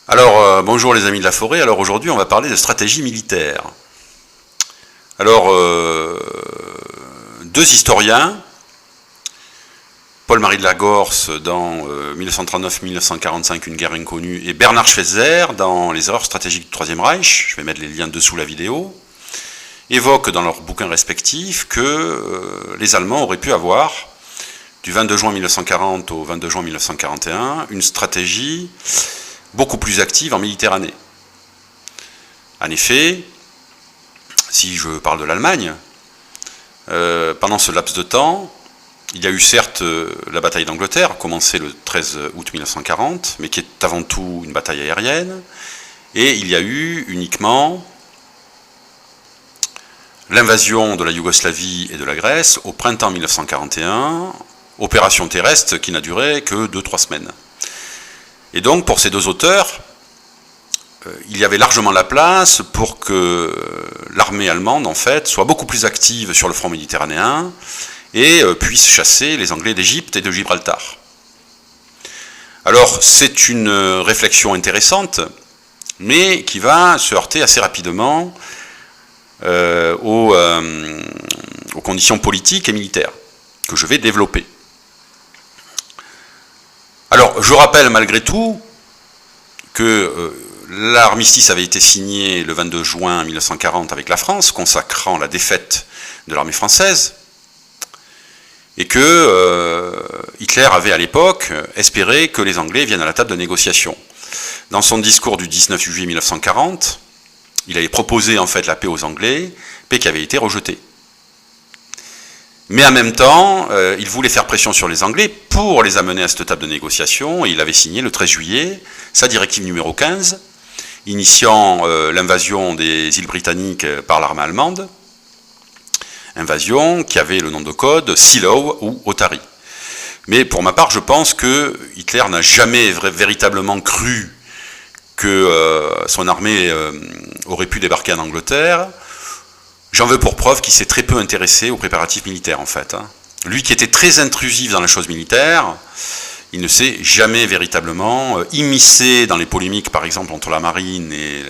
Alors, bonjour les amis de la forêt. Alors aujourd'hui, on va parler de stratégie militaire. Alors, deux historiens, Paul-Marie de Lagorce dans 1939-1945, une guerre inconnue, et Bernard Schweitzer dans les erreurs stratégiques du Troisième Reich, je vais mettre les liens dessous la vidéo, évoquent dans leurs bouquins respectifs que les Allemands auraient pu avoir, du 22 juin 1940 au 22 juin 1941, une stratégie beaucoup plus active en Méditerranée. En effet, si je parle de l'Allemagne, pendant ce laps de temps, il y a eu certes la bataille d'Angleterre, commencée le 13 août 1940, mais qui est avant tout une bataille aérienne, et il y a eu uniquement l'invasion de la Yougoslavie et de la Grèce au printemps 1941, opération terrestre qui n'a duré que 2-3 semaines. Et donc, pour ces deux auteurs, il y avait largement la place pour que l'armée allemande, en fait, soit beaucoup plus active sur le front méditerranéen et puisse chasser les Anglais d'Égypte et de Gibraltar. Alors, c'est une réflexion intéressante, mais qui va se heurter assez rapidement aux conditions politiques et militaires, que je vais développer. Alors, je rappelle malgré tout que l'armistice avait été signé le 22 juin 1940 avec la France, consacrant la défaite de l'armée française, et que Hitler avait à l'époque espéré que les Anglais viennent à la table de négociation. Dans son discours du 19 juillet 1940, il avait proposé en fait la paix aux Anglais, paix qui avait été rejetée. Mais en même temps, il voulait faire pression sur les Anglais pour les amener à cette table de négociation, et il avait signé le 13 juillet sa directive numéro 15, initiant l'invasion des îles britanniques par l'armée allemande, invasion qui avait le nom de code Seelow ou Otari. Mais pour ma part, je pense que Hitler n'a jamais véritablement cru que son armée aurait pu débarquer en Angleterre. J'en veux pour preuve qu'il s'est très peu intéressé aux préparatifs militaires, en fait. Lui qui était très intrusif dans la chose militaire, il ne s'est jamais véritablement immiscé dans les polémiques, par exemple, entre la marine et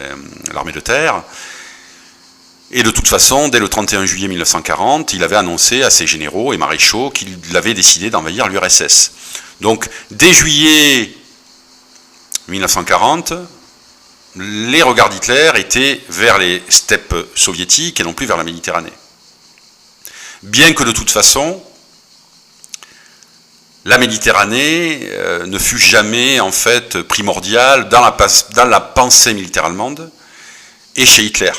l'armée de terre. Et de toute façon, dès le 31 juillet 1940, il avait annoncé à ses généraux et maréchaux qu'il avait décidé d'envahir l'URSS. Donc, dès juillet 1940, les regards d'Hitler étaient vers les steppes soviétiques et non plus vers la Méditerranée. Bien que de toute façon, la Méditerranée ne fut jamais en fait primordiale dans la pensée militaire allemande et chez Hitler.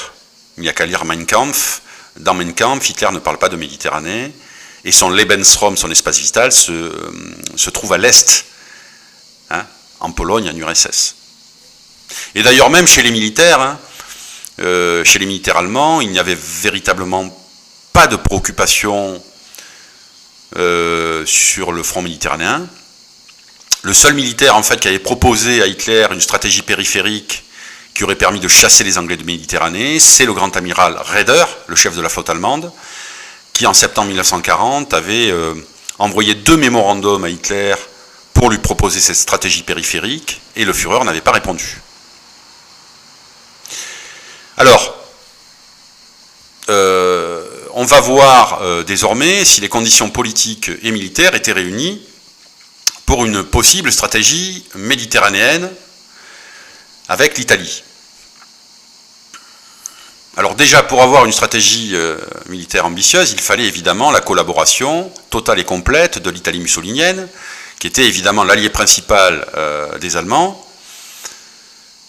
Il n'y a qu'à lire Mein Kampf. Dans Mein Kampf, Hitler ne parle pas de Méditerranée et son Lebensraum, son espace vital, se trouve à l'est, en Pologne, en URSS. Et d'ailleurs, même chez les militaires, allemands, il n'y avait véritablement pas de préoccupation sur le front méditerranéen. Le seul militaire, en fait, qui avait proposé à Hitler une stratégie périphérique qui aurait permis de chasser les Anglais de Méditerranée, c'est le grand amiral Raeder, le chef de la flotte allemande, qui en septembre 1940 avait envoyé 2 mémorandums à Hitler pour lui proposer cette stratégie périphérique, et le Führer n'avait pas répondu. Alors, on va voir désormais si les conditions politiques et militaires étaient réunies pour une possible stratégie méditerranéenne avec l'Italie. Alors déjà, pour avoir une stratégie militaire ambitieuse, il fallait évidemment la collaboration totale et complète de l'Italie mussolinienne, qui était évidemment l'allié principal des Allemands,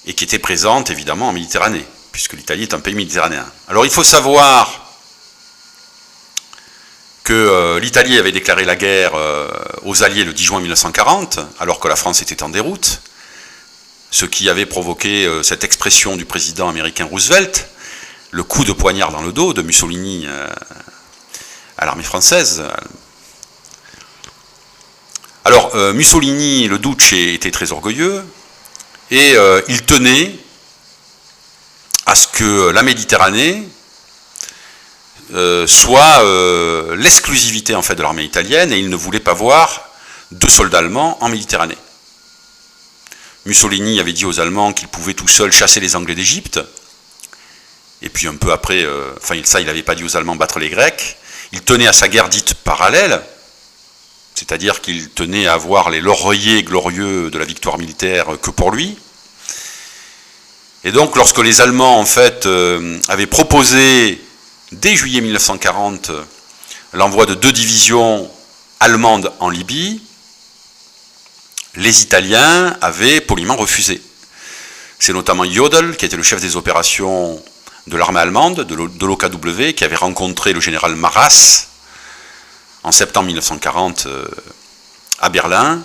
et qui était présente évidemment en Méditerranée, puisque l'Italie est un pays méditerranéen. Alors il faut savoir que l'Italie avait déclaré la guerre aux Alliés le 10 juin 1940, alors que la France était en déroute, ce qui avait provoqué cette expression du président américain Roosevelt, le coup de poignard dans le dos de Mussolini à l'armée française. Alors Mussolini, le Duce, était très orgueilleux, et il tenait à ce que la Méditerranée soit l'exclusivité en fait de l'armée italienne, et il ne voulait pas voir de soldats allemands en Méditerranée. Mussolini avait dit aux Allemands qu'ils pouvaient tout seuls chasser les Anglais d'Égypte. Et puis un peu après, ça il n'avait pas dit aux Allemands battre les Grecs. Il tenait à sa guerre dite parallèle, c'est-à-dire qu'il tenait à avoir les lauriers glorieux de la victoire militaire que pour lui. Et donc lorsque les Allemands en fait avaient proposé dès juillet 1940 l'envoi de 2 divisions allemandes en Libye, les Italiens avaient poliment refusé. C'est notamment Jodl, qui était le chef des opérations de l'armée allemande, de l'OKW, qui avait rencontré le général Maras en septembre 1940 à Berlin,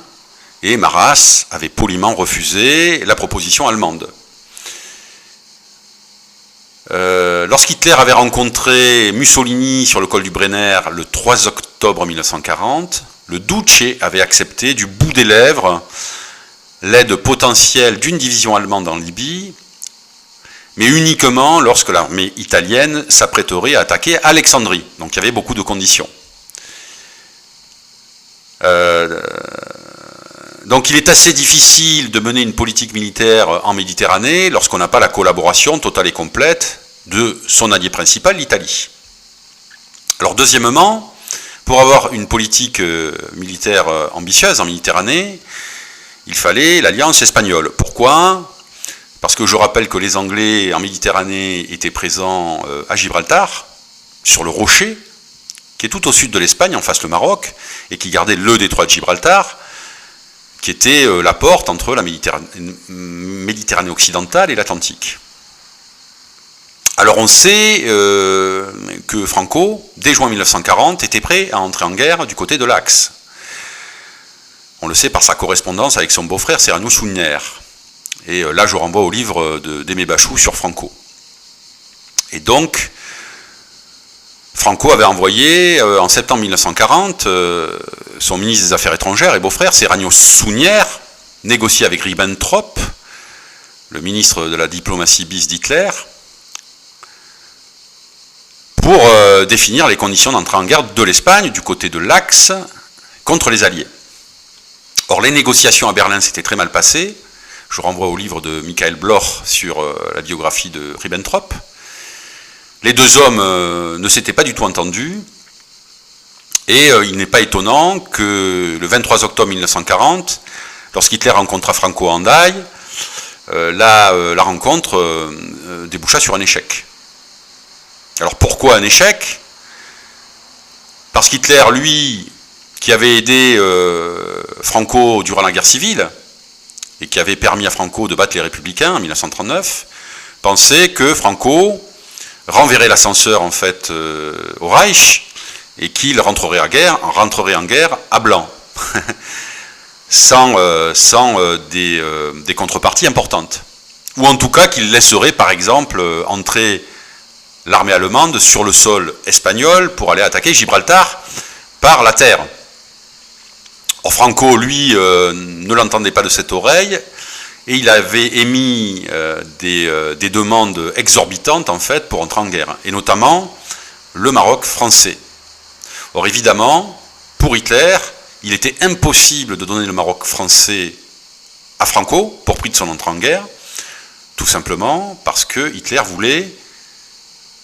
et Maras avait poliment refusé la proposition allemande. Lorsqu'Hitler avait rencontré Mussolini sur le col du Brenner le 3 octobre 1940, le Duce avait accepté du bout des lèvres l'aide potentielle d'une division allemande en Libye, mais uniquement lorsque l'armée italienne s'apprêterait à attaquer Alexandrie. Donc il y avait beaucoup de conditions. Donc il est assez difficile de mener une politique militaire en Méditerranée lorsqu'on n'a pas la collaboration totale et complète de son allié principal, l'Italie. Alors deuxièmement, pour avoir une politique militaire ambitieuse en Méditerranée, il fallait l'alliance espagnole. Pourquoi ? Parce que je rappelle que les Anglais en Méditerranée étaient présents à Gibraltar, sur le Rocher, qui est tout au sud de l'Espagne, en face le Maroc, et qui gardait le détroit de Gibraltar, qui était la porte entre la Méditerranée occidentale et l'Atlantique. Alors on sait que Franco, dès juin 1940, était prêt à entrer en guerre du côté de l'Axe. On le sait par sa correspondance avec son beau-frère Serrano Suñer. Et là je renvoie au livre d'Aimé Bachou sur Franco. Et donc, Franco avait envoyé en septembre 1940 son ministre des Affaires étrangères et beau-frère Serrano Suñer négocier avec Ribbentrop, le ministre de la diplomatie bis d'Hitler, pour définir les conditions d'entrée en guerre de l'Espagne du côté de l'Axe contre les Alliés. Or les négociations à Berlin s'étaient très mal passées. Je renvoie au livre de Michael Bloch sur la biographie de Ribbentrop. Les deux hommes ne s'étaient pas du tout entendus, et il n'est pas étonnant que le 23 octobre 1940, lorsqu'Hitler rencontra Franco à Hendaye, la rencontre déboucha sur un échec. Alors pourquoi un échec ? Parce qu'Hitler, lui, qui avait aidé Franco durant la guerre civile, et qui avait permis à Franco de battre les Républicains en 1939, pensait que Franco renverrait l'ascenseur en fait au Reich et qu'il rentrerait en guerre à blanc, sans des contreparties importantes. Ou en tout cas qu'il laisserait par exemple entrer l'armée allemande sur le sol espagnol pour aller attaquer Gibraltar par la terre. Or Franco, lui, ne l'entendait pas de cette oreille, et il avait émis des demandes exorbitantes, en fait, pour entrer en guerre, et notamment le Maroc français. Or, évidemment, pour Hitler, il était impossible de donner le Maroc français à Franco, pour prix de son entrée en guerre, tout simplement parce que Hitler voulait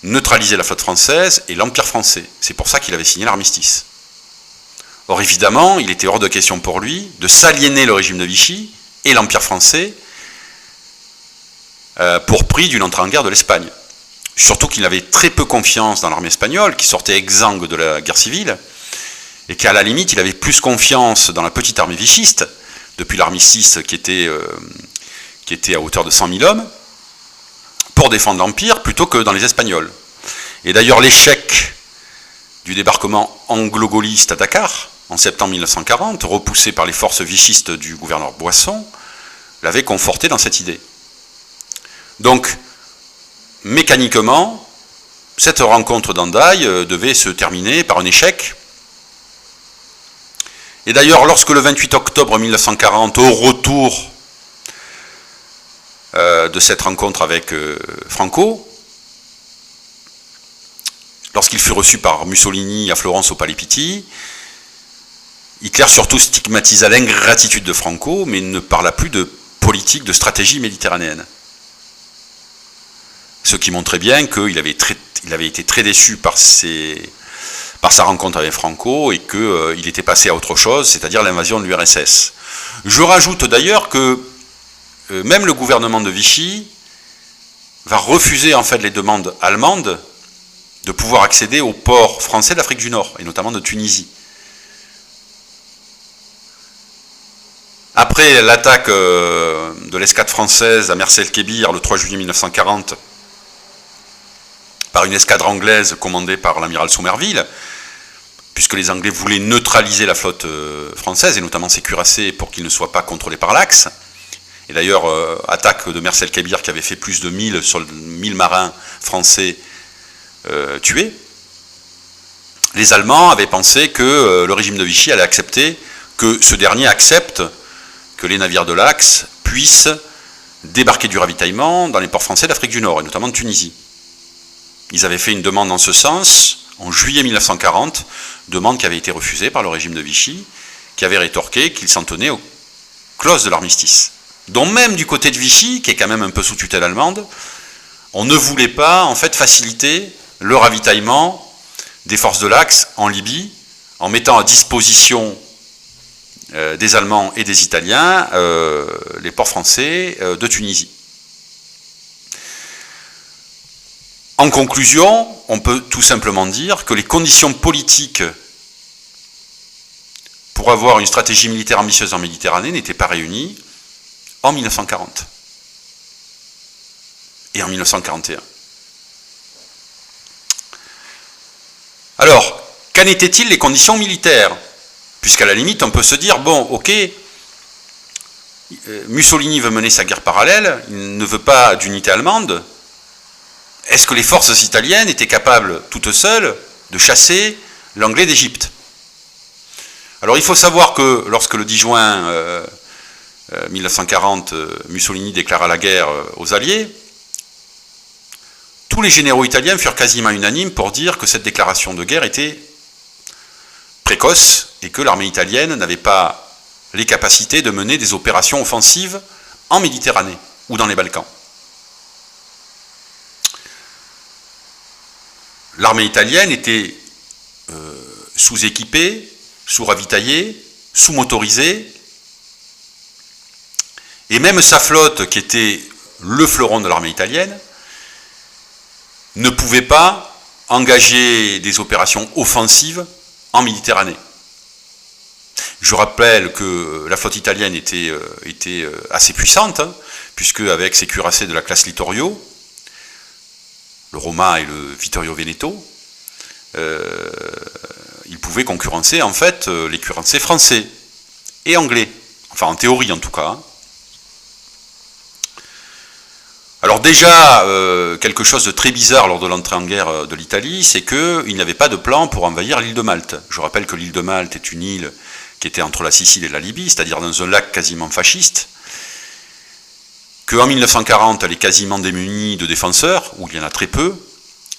neutraliser la flotte française et l'Empire français. C'est pour ça qu'il avait signé l'armistice. Or, évidemment, il était hors de question pour lui de s'aliéner le régime de Vichy et l'Empire français pour prix d'une entrée en guerre de l'Espagne. Surtout qu'il avait très peu confiance dans l'armée espagnole, qui sortait exsangue de la guerre civile, et qu'à la limite, il avait plus confiance dans la petite armée vichiste, depuis l'armistice qui était à hauteur de 100 000 hommes, pour défendre l'Empire, plutôt que dans les Espagnols. Et d'ailleurs, l'échec du débarquement anglo-gaulliste à Dakar, en septembre 1940, repoussé par les forces vichistes du gouverneur Boisson, l'avait conforté dans cette idée. Donc, mécaniquement, cette rencontre d'Hendaye devait se terminer par un échec. Et d'ailleurs, lorsque le 28 octobre 1940, au retour de cette rencontre avec Franco, lorsqu'il fut reçu par Mussolini à Florence au Palais Pitti, Hitler surtout stigmatisa l'ingratitude de Franco, mais ne parla plus de politique de stratégie méditerranéenne. Ce qui montrait bien qu'il avait été très déçu par sa rencontre avec Franco et qu'il était passé à autre chose, c'est-à-dire l'invasion de l'URSS. Je rajoute d'ailleurs que même le gouvernement de Vichy va refuser en fait les demandes allemandes de pouvoir accéder aux ports français d'Afrique du Nord, et notamment de Tunisie. Après l'attaque de l'escadre française à Mers-el-Kébir le 3 juillet 1940 par une escadre anglaise commandée par l'amiral Sommerville, puisque les Anglais voulaient neutraliser la flotte française, et notamment ses cuirassés, pour qu'ils ne soient pas contrôlés par l'Axe. Et d'ailleurs, attaque de Mers-el-Kébir qui avait fait plus de 1000 marins français tués. Les Allemands avaient pensé que le régime de Vichy allait accepter que ce dernier accepte que les navires de l'Axe puissent débarquer du ravitaillement dans les ports français d'Afrique du Nord, et notamment de Tunisie. Ils avaient fait une demande en ce sens en juillet 1940, demande qui avait été refusée par le régime de Vichy, qui avait rétorqué qu'il s'en tenait aux clauses de l'armistice. Donc même du côté de Vichy, qui est quand même un peu sous tutelle allemande, on ne voulait pas en fait faciliter le ravitaillement des forces de l'Axe en Libye, en mettant à disposition des Allemands et des Italiens les ports français de Tunisie. En conclusion, on peut tout simplement dire que les conditions politiques pour avoir une stratégie militaire ambitieuse en Méditerranée n'étaient pas réunies en 1940 et en 1941. Alors, qu'en était-il les conditions militaires? Puisqu'à la limite, on peut se dire, bon, ok, Mussolini veut mener sa guerre parallèle, il ne veut pas d'unité allemande. Est-ce que les forces italiennes étaient capables, toutes seules, de chasser l'anglais d'Égypte? Alors il faut savoir que lorsque le 10 juin 1940, Mussolini déclara la guerre aux Alliés, tous les généraux italiens furent quasiment unanimes pour dire que cette déclaration de guerre était précoce et que l'armée italienne n'avait pas les capacités de mener des opérations offensives en Méditerranée ou dans les Balkans. L'armée italienne était sous-équipée, sous-ravitaillée, sous-motorisée, et même sa flotte, qui était le fleuron de l'armée italienne, ne pouvait pas engager des opérations offensives en Méditerranée. Je rappelle que la flotte italienne était assez puissante, hein, puisque avec ses cuirassés de la classe Littorio, le Roma et le Vittorio Veneto, ils pouvaient concurrencer en fait les cuirassés français et anglais, enfin en théorie en tout cas. Hein. Alors déjà, quelque chose de très bizarre lors de l'entrée en guerre de l'Italie, c'est qu'il n'y avait pas de plan pour envahir l'île de Malte. Je rappelle que l'île de Malte est une île qui était entre la Sicile et la Libye, c'est-à-dire dans un lac quasiment fasciste, qu'en 1940, elle est quasiment démunie de défenseurs, où il y en a très peu,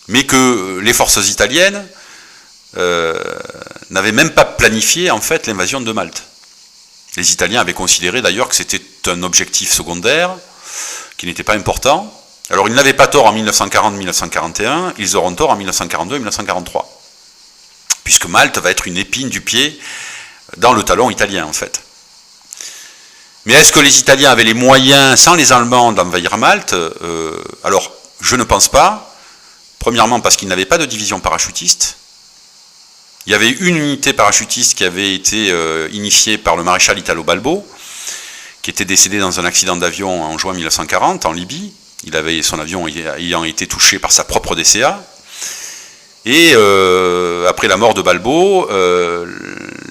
mais que les forces italiennes n'avaient même pas planifié en fait l'invasion de Malte. Les Italiens avaient considéré d'ailleurs que c'était un objectif secondaire, qui n'était pas important. Alors ils n'avaient pas tort en 1940-1941, ils auront tort en 1942 et 1943, puisque Malte va être une épine du pied dans le talon italien en fait. Mais est-ce que les Italiens avaient les moyens, sans les Allemands, d'envahir Malte? Alors, je ne pense pas. Premièrement, parce qu'ils n'avaient pas de division parachutiste. Il y avait une unité parachutiste qui avait été initiée par le maréchal Italo Balbo, qui était décédé dans un accident d'avion en juin 1940, en Libye. Il avait son avion ayant été touché par sa propre DCA. Et après la mort de Balbo,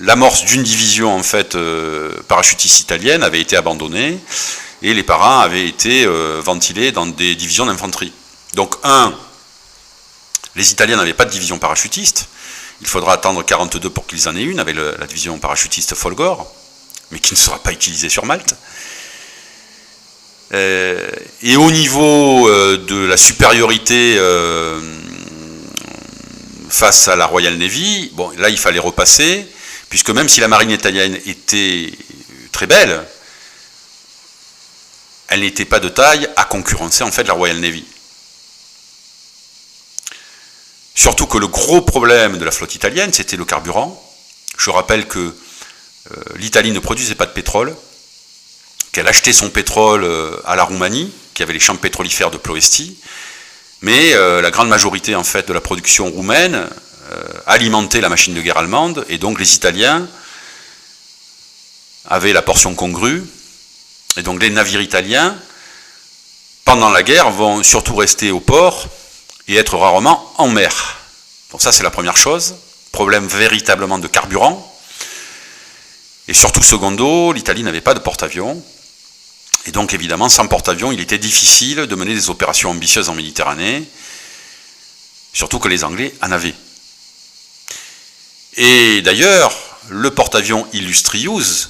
l'amorce d'une division en fait parachutiste italienne avait été abandonnée et les parrains avaient été ventilés dans des divisions d'infanterie. Donc les Italiens n'avaient pas de division parachutiste, il faudra attendre 1942 pour qu'ils en aient une avec la division parachutiste Folgore, mais qui ne sera pas utilisée sur Malte. Et au niveau de la supériorité face à la Royal Navy, bon, là il fallait repasser, puisque même si la marine italienne était très belle, elle n'était pas de taille à concurrencer en fait la Royal Navy. Surtout que le gros problème de la flotte italienne, c'était le carburant. Je rappelle que l'Italie ne produisait pas de pétrole, qu'elle achetait son pétrole à la Roumanie, qui avait les champs pétrolifères de Ploesti, mais la grande majorité en fait de la production roumaine alimentait la machine de guerre allemande, et donc les Italiens avaient la portion congrue, et donc les navires italiens, pendant la guerre, vont surtout rester au port et être rarement en mer. Donc ça c'est la première chose, problème véritablement de carburant. Et surtout secondo, l'Italie n'avait pas de porte-avions, et donc évidemment sans porte-avions il était difficile de mener des opérations ambitieuses en Méditerranée, surtout que les Anglais en avaient. Et d'ailleurs, le porte-avions Illustrious,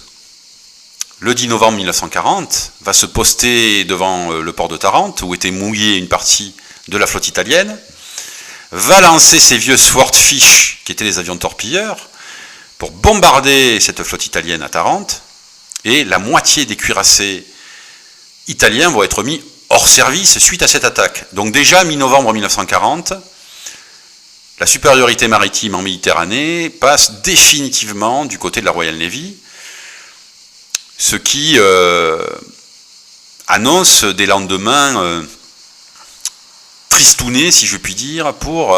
le 10 novembre 1940, va se poster devant le port de Tarente, où était mouillée une partie de la flotte italienne, va lancer ses vieux Swordfish, qui étaient des avions torpilleurs, pour bombarder cette flotte italienne à Tarente, et la moitié des cuirassés italiens vont être mis hors service suite à cette attaque. Donc déjà, mi-novembre 1940, la supériorité maritime en Méditerranée passe définitivement du côté de la Royal Navy, ce qui annonce des lendemains tristounés, si je puis dire, pour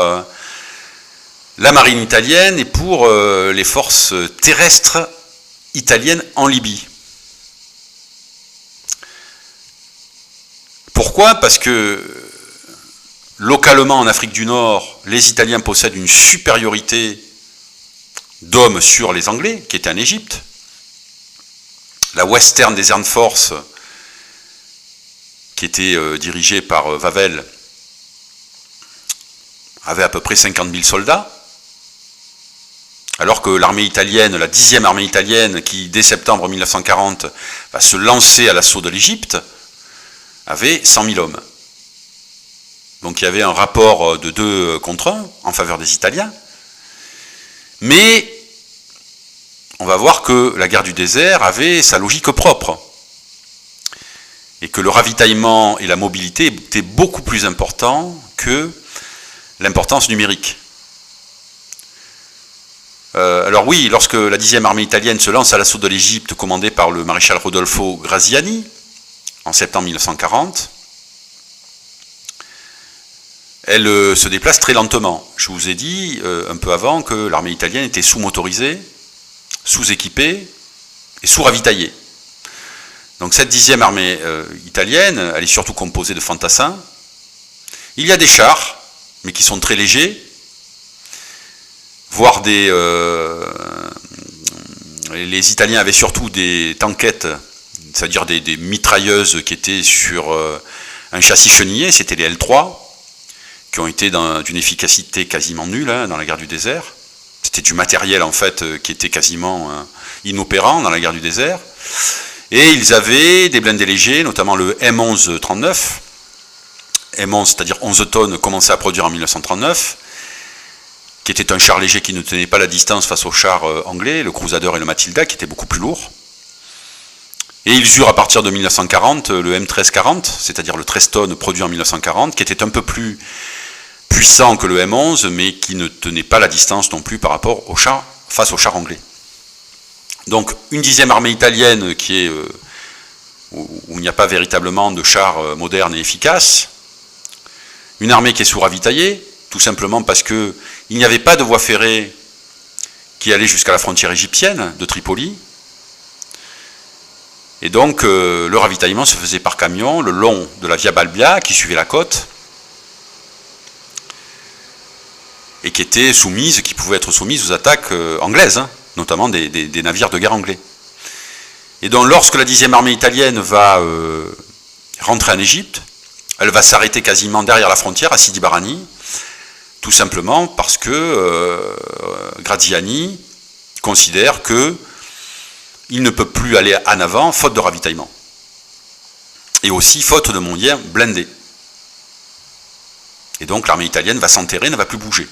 la marine italienne et pour les forces terrestres italiennes en Libye. Pourquoi? Parce que localement en Afrique du Nord, les Italiens possèdent une supériorité d'hommes sur les Anglais, qui étaient en Égypte. La Western Desert Force, qui était dirigée par Wavell, avait à peu près 50 000 soldats, alors que l'armée italienne, la 10e armée italienne, qui dès septembre 1940 va se lancer à l'assaut de l'Égypte, avait 100 000 hommes. Donc il y avait un rapport de 2 contre 1 en faveur des Italiens, mais on va voir que la guerre du désert avait sa logique propre, et que le ravitaillement et la mobilité étaient beaucoup plus importants que l'importance numérique. Alors oui, lorsque la 10e armée italienne se lance à l'assaut de l'Égypte, commandée par le maréchal Rodolfo Graziani, en septembre 1940, elle se déplace très lentement. Je vous ai dit un peu avant que l'armée italienne était sous-motorisée, sous-équipée et sous-ravitaillée. Donc cette 10e armée italienne, elle est surtout composée de fantassins. Il y a des chars, mais qui sont très légers, voire les Italiens avaient surtout des tankettes, c'est-à-dire des mitrailleuses qui étaient sur un châssis chenillé, c'était les L3, qui ont été d'une efficacité quasiment nulle dans la guerre du désert. C'était du matériel en fait qui était quasiment inopérant dans la guerre du désert. Et ils avaient des blindés légers, notamment le M11-39. M11, c'est-à-dire 11 tonnes, commençait à produire en 1939, qui était un char léger qui ne tenait pas la distance face aux chars anglais, le Crusader et le Matilda, qui étaient beaucoup plus lourds. Et ils eurent à partir de 1940 le M13-40, c'est-à-dire le 13 tonnes produit en 1940, qui était un peu plus puissant que le M11, mais qui ne tenait pas la distance non plus par rapport aux chars, face aux chars anglais. Donc une 10e armée italienne qui est, où il n'y a pas véritablement de chars modernes et efficaces, une armée qui est sous-ravitaillée, tout simplement parce qu'il n'y avait pas de voie ferrée qui allait jusqu'à la frontière égyptienne de Tripoli. Et donc le ravitaillement se faisait par camion le long de la Via Balbia qui suivait la côte et qui était soumise, qui pouvait être soumise aux attaques anglaises, notamment des navires de guerre anglais. Et donc lorsque la 10e armée italienne va rentrer en Égypte, elle va s'arrêter quasiment derrière la frontière à Sidi Barrani, tout simplement parce que Graziani considère qu'il ne peut plus aller en avant faute de ravitaillement. Et aussi faute de moyens blindés. Et donc l'armée italienne va s'enterrer, ne va plus bouger.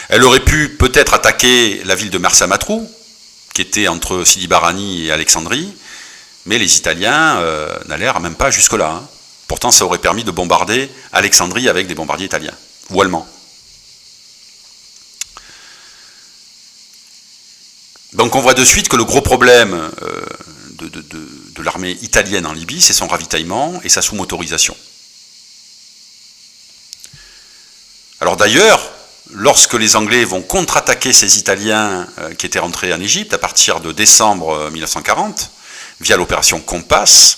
Elle aurait pu peut-être attaquer la ville de Mersa Matrou, qui était entre Sidi Barrani et Alexandrie, Mais les Italiens n'allèrent même pas jusque-là. Hein. Pourtant, ça aurait permis de bombarder Alexandrie avec des bombardiers italiens ou allemands. Donc on voit de suite que le gros problème de l'armée italienne en Libye, c'est son ravitaillement et sa sous-motorisation. Alors d'ailleurs, lorsque les Anglais vont contre-attaquer ces Italiens qui étaient rentrés en Égypte à partir de décembre 1940, via l'opération Compass,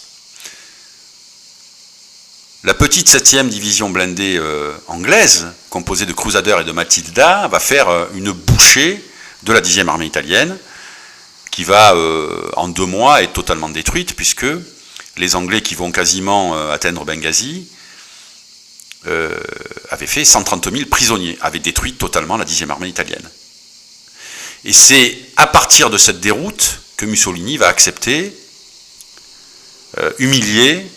la petite 7e division blindée anglaise, composée de Crusader et de Matilda, va faire une bouchée de la 10e armée italienne, qui va en 2 mois être totalement détruite, puisque les Anglais qui vont quasiment atteindre Benghazi avaient fait 130 000 prisonniers, avaient détruit totalement la 10e armée italienne. Et c'est à partir de cette déroute que Mussolini va accepter, humilier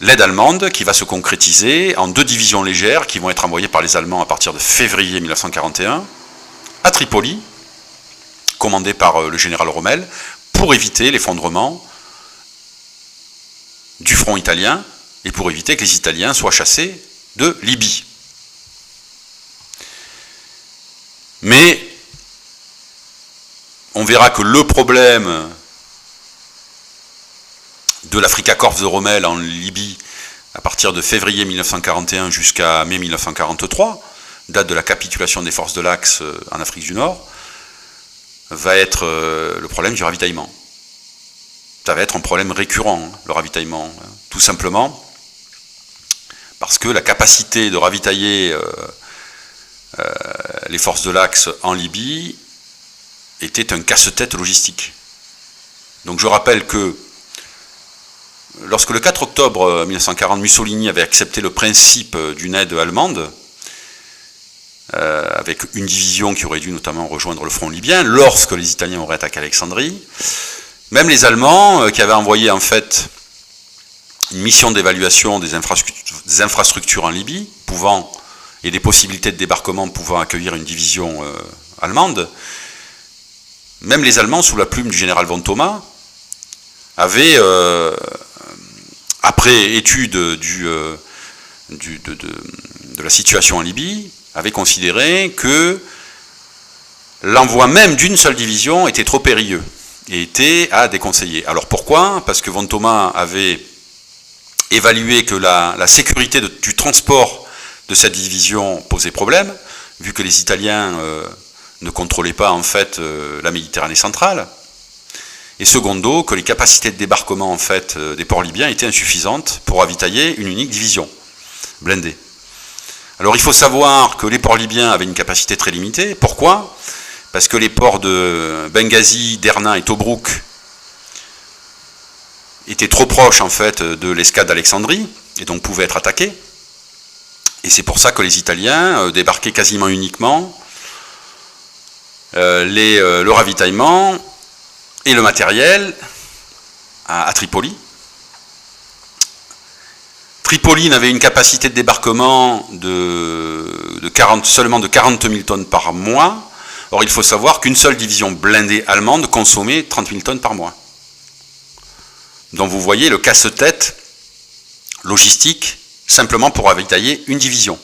l'aide allemande, qui va se concrétiser en 2 divisions légères qui vont être envoyées par les Allemands à partir de février 1941 à Tripoli, commandées par le général Rommel, pour éviter l'effondrement du front italien et pour éviter que les Italiens soient chassés de Libye. Mais on verra que le problème de l'Africa Korps de Rommel en Libye, à partir de février 1941 jusqu'à mai 1943, date de la capitulation des forces de l'Axe en Afrique du Nord, va être le problème du ravitaillement. Ça va être un problème récurrent, le ravitaillement, tout simplement parce que la capacité de ravitailler les forces de l'Axe en Libye était un casse-tête logistique. Donc je rappelle que lorsque le 4 octobre 1940, Mussolini avait accepté le principe d'une aide allemande, avec une division qui aurait dû notamment rejoindre le front libyen, lorsque les Italiens auraient attaqué Alexandrie, même les Allemands, qui avaient envoyé en fait une mission d'évaluation des infrastructures en Libye, et des possibilités de débarquement pouvant accueillir une division allemande, même les Allemands, sous la plume du général von Thoma, avaient, après étude de la situation en Libye, avaient considéré que l'envoi même d'une seule division était trop périlleux et était à déconseiller. Alors pourquoi? Parce que von Thoma avait évalué que la sécurité du transport de cette division posait problème, vu que les Italiens ne contrôlaient pas en fait la Méditerranée centrale, et secondo, que les capacités de débarquement en fait des ports libyens étaient insuffisantes pour ravitailler une unique division blindée. Alors il faut savoir que les ports libyens avaient une capacité très limitée. Pourquoi? Parce que les ports de Benghazi, Derna et Tobrouk étaient trop proches en fait de l'escadre d'Alexandrie et donc pouvaient être attaqués. Et c'est pour ça que les Italiens débarquaient quasiment uniquement le ravitaillement et le matériel à Tripoli. Tripoli n'avait une capacité de débarquement seulement de 40 000 tonnes par mois. Or, il faut savoir qu'une seule division blindée allemande consommait 30 000 tonnes par mois. Donc vous voyez le casse-tête logistique simplement pour ravitailler une division.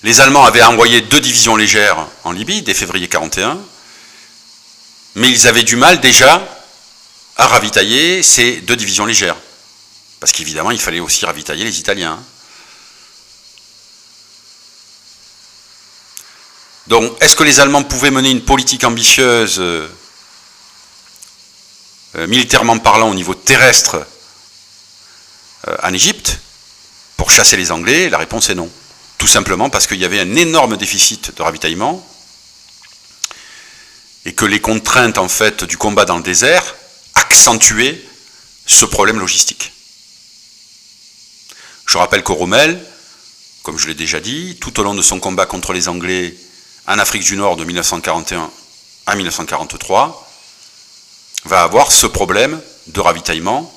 Les Allemands avaient envoyé 2 divisions légères en Libye dès février 1941, mais ils avaient du mal déjà à ravitailler ces 2 divisions légères. Parce qu'évidemment, il fallait aussi ravitailler les Italiens. Donc, est-ce que les Allemands pouvaient mener une politique ambitieuse, militairement parlant, au niveau terrestre, en Égypte, pour chasser les Anglais? La réponse est non. Tout simplement parce qu'il y avait un énorme déficit de ravitaillement, et que les contraintes, en fait, du combat dans le désert accentuaient ce problème logistique. Je rappelle que Rommel, comme je l'ai déjà dit, tout au long de son combat contre les Anglais en Afrique du Nord de 1941 à 1943, va avoir ce problème de ravitaillement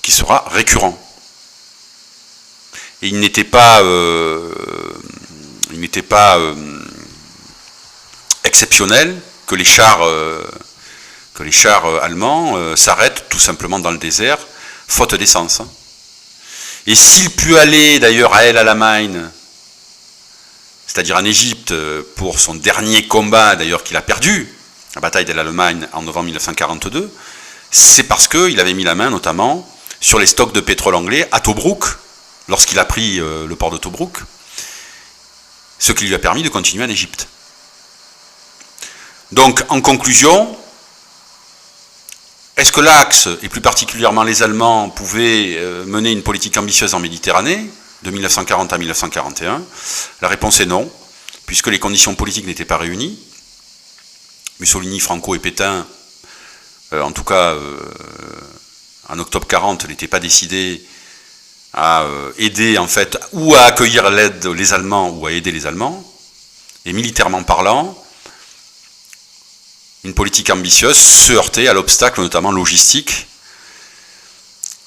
qui sera récurrent. Et il n'était pas exceptionnel que les chars que les chars allemands s'arrêtent tout simplement dans le désert, faute d'essence. Et s'il put aller d'ailleurs à El Alamein, c'est-à-dire en Égypte, pour son dernier combat d'ailleurs qu'il a perdu, la bataille d'El Alamein en novembre 1942, c'est parce qu'il avait mis la main notamment sur les stocks de pétrole anglais à Tobrouk, lorsqu'il a pris le port de Tobrouk, ce qui lui a permis de continuer en Égypte. Donc, en conclusion, est-ce que l'Axe, et plus particulièrement les Allemands, pouvaient mener une politique ambitieuse en Méditerranée, de 1940 à 1941? La réponse est non, puisque les conditions politiques n'étaient pas réunies. Mussolini, Franco et Pétain, en tout cas en octobre 40, n'étaient pas décidés à aider, en fait, ou à accueillir l'aide les Allemands, ou à aider les Allemands. Et militairement parlant, une politique ambitieuse se heurtait à l'obstacle, notamment logistique,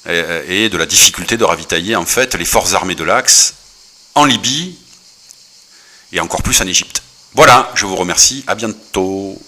et de la difficulté de ravitailler, en fait, les forces armées de l'Axe en Libye, et encore plus en Égypte. Voilà, je vous remercie, à bientôt.